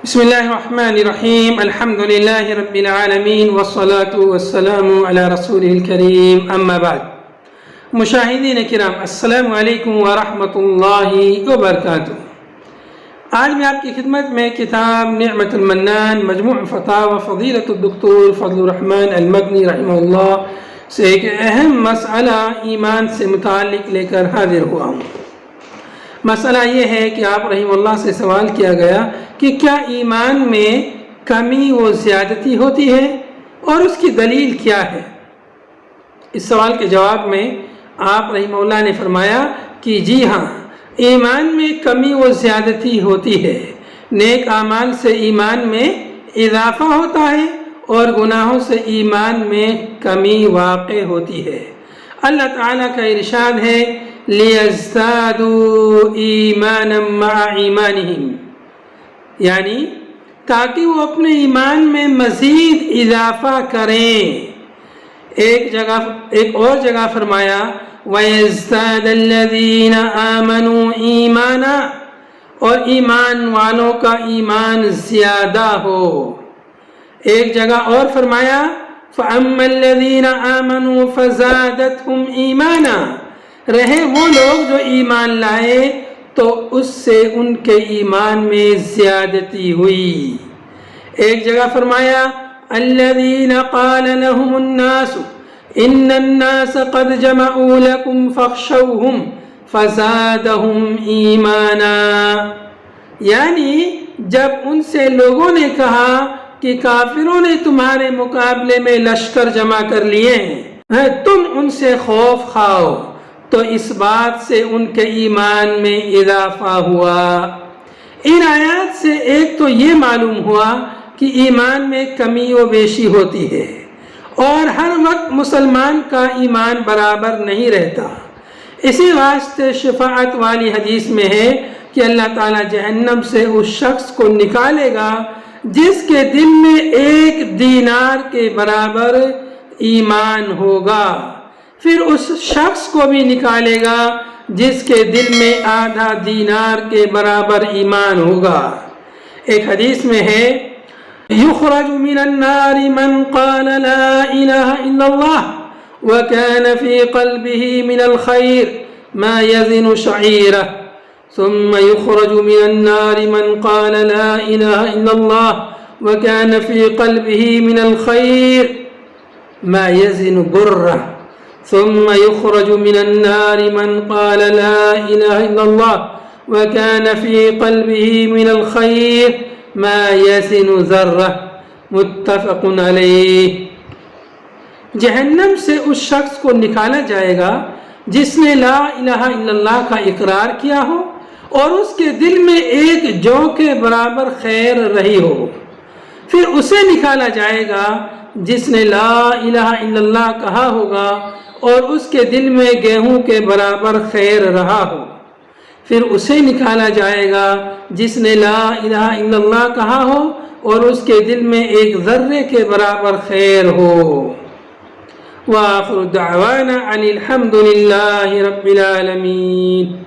بسم اللہ الرحمن الرحیم الحمد للہ رب العالمین والصلاة والسلام علی رسولہ الکریم اما بعد۔ مشاہدین کرام السلام علیکم ورحمۃ اللہ وبرکاتہ۔ آج میں آپ کی خدمت میں کتاب نعمت المنان مجموع فتاوی فضیلۃ الدکتور فضل الرحمن المدنی رحمہ اللہ سے ایک اہم مسئلہ ایمان سے متعلق لے کر حاضر ہوا ہوں۔ مسئلہ یہ ہے کہ آپ رحمہ اللہ سے سوال کیا گیا کہ کیا ایمان میں کمی و زیادتی ہوتی ہے اور اس کی دلیل کیا ہے؟ اس سوال کے جواب میں آپ رحمہ اللہ نے فرمایا کہ جی ہاں، ایمان میں کمی و زیادتی ہوتی ہے۔ نیک اعمال سے ایمان میں اضافہ ہوتا ہے اور گناہوں سے ایمان میں کمی واقع ہوتی ہے۔ اللہ تعالیٰ کا ارشاد ہے لِيَزْدَادُوا إِيمَانًا مَعَ إِيمَانِهِمْ، یعنی تاکہ وہ اپنے ایمان میں مزید اضافہ کریں۔ ایک اور جگہ فرمایا وَيَزْدَادَ الَّذِينَ آمَنُوا إِيمَانًا، اور ایمان والوں کا ایمان زیادہ ہو۔ ایک جگہ اور فرمایا فَأَمَّا الَّذِينَ آمَنُوا فَزَادَتْهُمْ إِيمَانًا، رہے وہ لوگ جو ایمان لائے تو اس سے ان کے ایمان میں زیادتی ہوئی۔ ایک جگہ فرمایا الذین قال لهم الناس ان الناس قد جمعوا لكم فاخشوهم فزادهم ایمانا، یعنی جب ان سے لوگوں نے کہا کہ کافروں نے تمہارے مقابلے میں لشکر جمع کر لیے ہیں، تم ان سے خوف کھاؤ، تو اس بات سے ان کے ایمان میں اضافہ ہوا۔ ان آیات سے ایک تو یہ معلوم ہوا کہ ایمان میں کمی و بیشی ہوتی ہے اور ہر وقت مسلمان کا ایمان برابر نہیں رہتا۔ اسی واسطے شفاعت والی حدیث میں ہے کہ اللہ تعالیٰ جہنم سے اس شخص کو نکالے گا جس کے دل میں 1 دینار کے برابر ایمان ہوگا، پھر اس شخص کو بھی نکالے گا جس کے دل میں آدھا دینار کے برابر ایمان ہوگا۔ ایک حدیث میں ہے یخرج من النار من قال لا الہ الا اللہ وکان فی قلبہ من الخیر ما یزن شعیرہ، ثم یخرج من النار من قال لا الہ الا اللہ وکان فی قلبہ من الخیر ما یزن برہ، ثم يخرج من النار من قال لا إله إلا الله وكان في قلبه من الخير ما يزن ذرة، متفق علیہ۔ جہنم سے اس شخص کو نکالا جائے گا جس نے لا الہ الا اللہ کا اقرار کیا ہو اور اس کے دل میں 1 جو کے برابر خیر رہی ہو، پھر اسے نکالا جائے گا جس نے لا الہ الا اللہ کہا ہوگا اور اس کے دل میں گیہوں کے برابر خیر رہا ہو، پھر اسے نکالا جائے گا جس نے لا الہ الا اللہ کہا ہو اور اس کے دل میں 1 ذرے کے برابر خیر ہو۔ وآخر دعوانا ان الحمد للہ رب العالمین۔